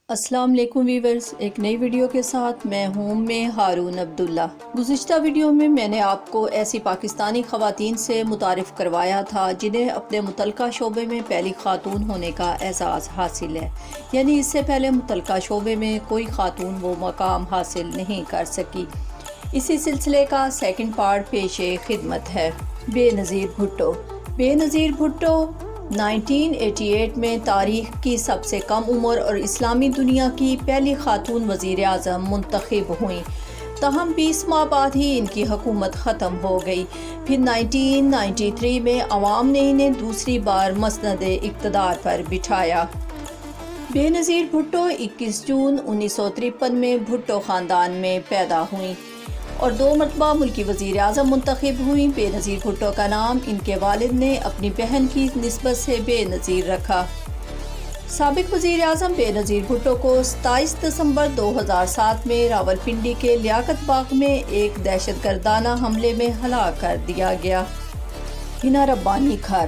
السلام علیکم ویورز، ایک نئی ویڈیو کے ساتھ میں ہارون عبداللہ۔ گزشتہ ویڈیو میں نے آپ کو ایسی پاکستانی خواتین سے متعارف کروایا تھا جنہیں اپنے متعلقہ شعبے میں پہلی خاتون ہونے کا اعزاز حاصل ہے، یعنی اس سے پہلے متعلقہ شعبے میں کوئی خاتون وہ مقام حاصل نہیں کر سکی۔ اسی سلسلے کا سیکنڈ پارٹ پیش خدمت ہے۔ بے نظیر بھٹو۔ بے نظیر بھٹو 1988 میں تاریخ کی سب سے کم عمر اور اسلامی دنیا کی پہلی خاتون وزیر اعظم منتخب ہوئیں، تاہم 20 ماہ بعد ہی ان کی حکومت ختم ہو گئی۔ پھر 1993 میں عوام نے انہیں دوسری بار مسند اقتدار پر بٹھایا۔ بے نظیر بھٹو 21 جون 1953 میں بھٹو خاندان میں پیدا ہوئیں اور 2 مرتبہ ملکی وزیر اعظم منتخب ہوئیں۔ بے نظیر بھٹو کا نام ان کے والد نے اپنی بہن کی نسبت سے بے نظیر رکھا۔ سابق وزیر اعظم بے نظیر بھٹو کو 27 دسمبر 2007 میں راولپنڈی کے لیاقت باغ میں ایک دہشت گردانہ حملے میں ہلاک کر دیا گیا۔ ہنا ربانی کھر۔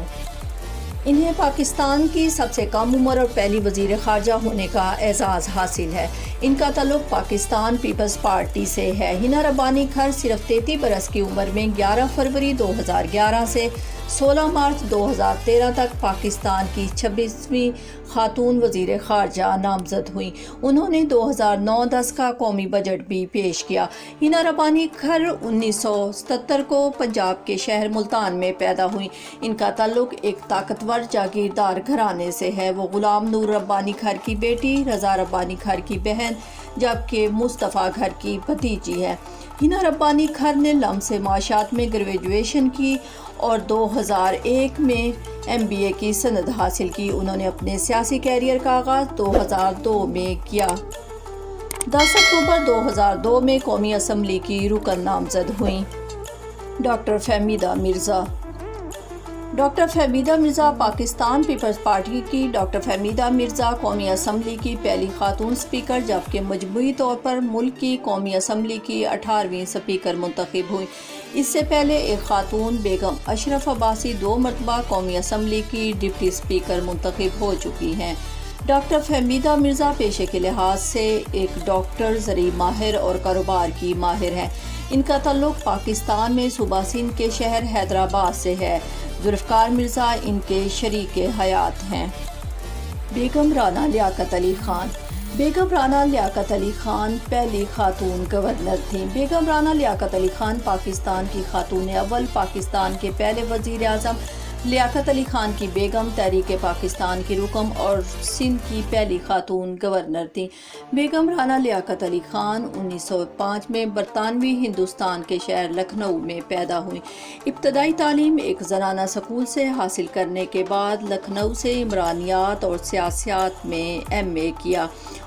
انہیں پاکستان کی سب سے کم عمر اور پہلی وزیر خارجہ ہونے کا اعزاز حاصل ہے۔ ان کا تعلق پاکستان پیپلز پارٹی سے ہے۔ ہنا ربانی کھر صرف 33 برس کی عمر میں 11 فروری 2011 سے 16 مارچ 2013 تک پاکستان کی 26ویں خاتون وزیر خارجہ نامزد ہوئیں۔ انہوں نے 2009-10 کا قومی بجٹ بھی پیش کیا۔ ہنا ربانی کھر 1977 کو پنجاب کے شہر ملتان میں پیدا ہوئیں۔ ان کا تعلق ایک طاقتور جاگیردار گھرانے سے ہے۔ وہ غلام نور ربانی کھر کی بیٹی، رضا ربانی کھر کی بہن، جبکہ مصطفیٰ کھر کی بھتیجی ہے۔ ہنا ربانی کھر نے لمس معاشیات میں گریجویشن کی اور 2001 میں MBA کی سند حاصل کی۔ انہوں نے اپنے سیاسی کیریئر کا آغاز 2002 میں کیا۔ 10 اکتوبر 2002 میں قومی اسمبلی کی رکن نامزد ہوئیں۔ ڈاکٹر فہمیدہ مرزا۔ ڈاکٹر فہمیدہ مرزا پاکستان پیپلز پارٹی کی ڈاکٹر فہمیدہ مرزا قومی اسمبلی کی پہلی خاتون اسپیکر، جبکہ مجموعی طور پر ملک کی قومی اسمبلی کی 18ویں اسپیکر منتخب ہوئی۔ اس سے پہلے ایک خاتون بیگم اشرف عباسی 2 مرتبہ قومی اسمبلی کی ڈپٹی اسپیکر منتخب ہو چکی ہیں۔ ڈاکٹر فہمیدہ مرزا پیشے کے لحاظ سے ایک ڈاکٹر، زرعی ماہر اور کاروبار کی ماہر ہیں۔ ان کا تعلق پاکستان میں صوبہ سندھ کے شہر حیدرآباد سے ہے۔ ذوالفقار مرزا ان کے شریک حیات ہیں۔ بیگم رانا لیاقت علی خان۔ بیگم رانا لیاقت علی خان پہلی خاتون گورنر تھیں۔ بیگم رانا لیاقت علی خان پاکستان کی خاتون اول، پاکستان کے پہلے وزیر اعظم لیاقت علی خان کی بیگم، تحریک پاکستان کی رکن اور سندھ کی پہلی خاتون گورنر تھیں۔ بیگم رانا لیاقت علی خان 1905 میں برطانوی ہندوستان کے شہر لکھنؤ میں پیدا ہوئیں۔ ابتدائی تعلیم ایک زنانہ اسکول سے حاصل کرنے کے بعد لکھنؤ سے عمرانیات اور سیاسیات میں MA کیا۔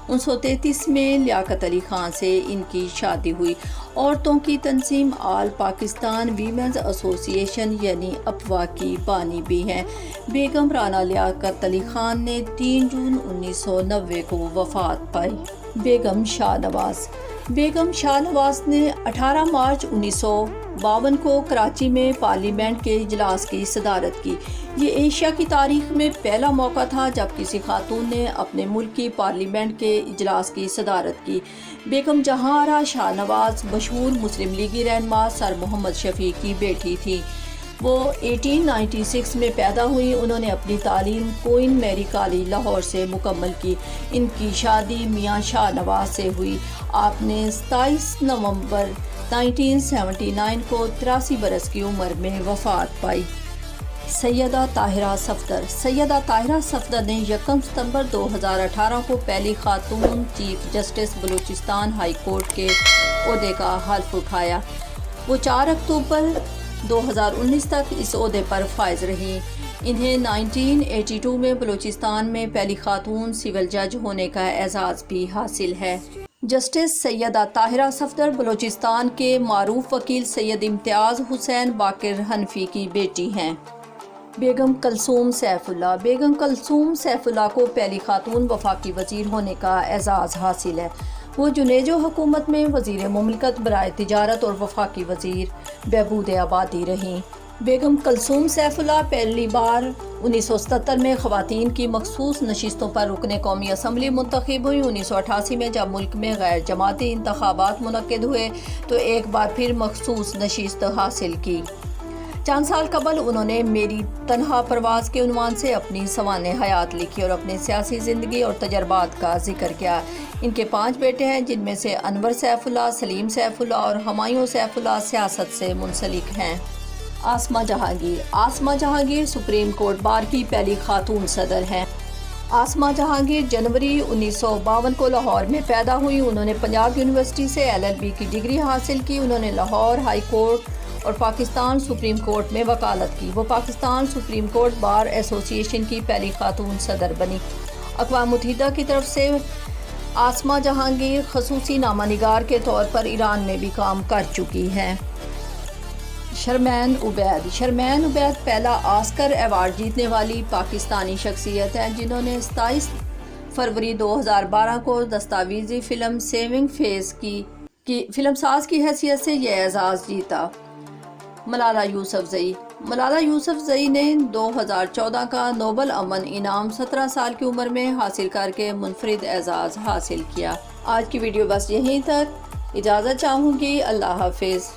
1933 میں لیاقت علی خان سے ان کی شادی ہوئی۔ عورتوں کی تنظیم آل پاکستان ویمنز ایسوسی ایشن یعنی اپوا کی بانی بھی ہیں۔ بیگم رانا لیاقت علی خان نے 3 جون 1990 کو وفات پائی۔ بیگم شاہ نواز۔ بیگم شاہ نواز نے 18 مارچ 1952 کو کراچی میں پارلیمنٹ کے اجلاس کی صدارت کی۔ یہ ایشیا کی تاریخ میں پہلا موقع تھا جب کسی خاتون نے اپنے ملک کی پارلیمنٹ کے اجلاس کی صدارت کی۔ بیگم جہاں آرا شاہ نواز مشہور مسلم لیگی رہنما سر محمد شفیع کی بیٹی تھی۔ وہ 1896 میں پیدا ہوئی۔ انہوں نے اپنی تعلیم کوئن میری کالج لاہور سے مکمل کی۔ ان کی شادی میاں شاہ نواز سے ہوئی۔ آپ نے 27 نومبر 1979 کو 83 برس کی عمر میں وفات پائی۔ سیدہ طاہرہ صفدر۔ سیدہ طاہرہ صفدر نے 1 ستمبر 2018 کو پہلی خاتون chief justice Balochistan high court کے عہدے کا حلف اٹھایا۔ وہ 4 اکتوبر 2019 تک اس عہدے پر فائز رہیں۔ انہیں 1982 میں بلوچستان میں پہلی خاتون سول جج ہونے کا اعزاز بھی حاصل ہے۔ جسٹس سیدہ طاہرہ صفدر بلوچستان کے معروف وکیل سید امتیاز حسین باقر حنفی کی بیٹی ہیں۔ بیگم کلثوم سیف اللہ۔ بیگم کلثوم سیف اللہ کو پہلی خاتون وفاقی وزیر ہونے کا اعزاز حاصل ہے۔ وہ جنیجو حکومت میں وزیر مملکت برائے تجارت اور وفاقی وزیر بہبود آبادی رہیں۔ بیگم کلثوم سیف اللہ پہلی بار 1977 میں خواتین کی مخصوص نشستوں پر رکن قومی اسمبلی منتخب ہوئی۔ 1988 میں جب ملک میں غیر جماعتی انتخابات منعقد ہوئے تو ایک بار پھر مخصوص نشست حاصل کی۔ چند سال قبل انہوں نے میری تنہا پرواز کے عنوان سے اپنی سوانح حیات لکھی اور اپنی سیاسی زندگی اور تجربات کا ذکر کیا۔ ان کے 5 بیٹے ہیں، جن میں سے انور سیف اللہ، سلیم سیف اللہ اور ہمایوں سیف اللہ سیاست سے منسلک ہیں۔ آسما جہانگیر سپریم کورٹ بار کی پہلی خاتون صدر ہیں۔ آسما جہانگیر جنوری 1952 کو لاہور میں پیدا ہوئی۔ انہوں نے پنجاب یونیورسٹی سے LLB کی ڈگری حاصل کی۔ انہوں نے لاہور ہائی کورٹ اور پاکستان سپریم کورٹ میں وکالت کی۔ وہ پاکستان سپریم کورٹ بار ایسوسی ایشن کی پہلی خاتون صدر بنی۔ اقوام متحدہ کی طرف سے آسما جہانگیر خصوصی نامہ نگار کے طور پر ایران میں بھی کام کر چکی ہیں۔ شرمین عبید پہلا آسکر ایوارڈ جیتنے والی پاکستانی شخصیت ہیں، جنہوں نے 27 فروری 2012 کو دستاویزی فلم سیونگ فیس کی فلم ساز کی حیثیت سے یہ اعزاز جیتا۔ ملالہ یوسفزئی نے 2014 کا نوبل امن انعام 17 سال کی عمر میں حاصل کر کے منفرد اعزاز حاصل کیا۔ آج کی ویڈیو بس یہیں تک، اجازت چاہوں گی، اللہ حافظ۔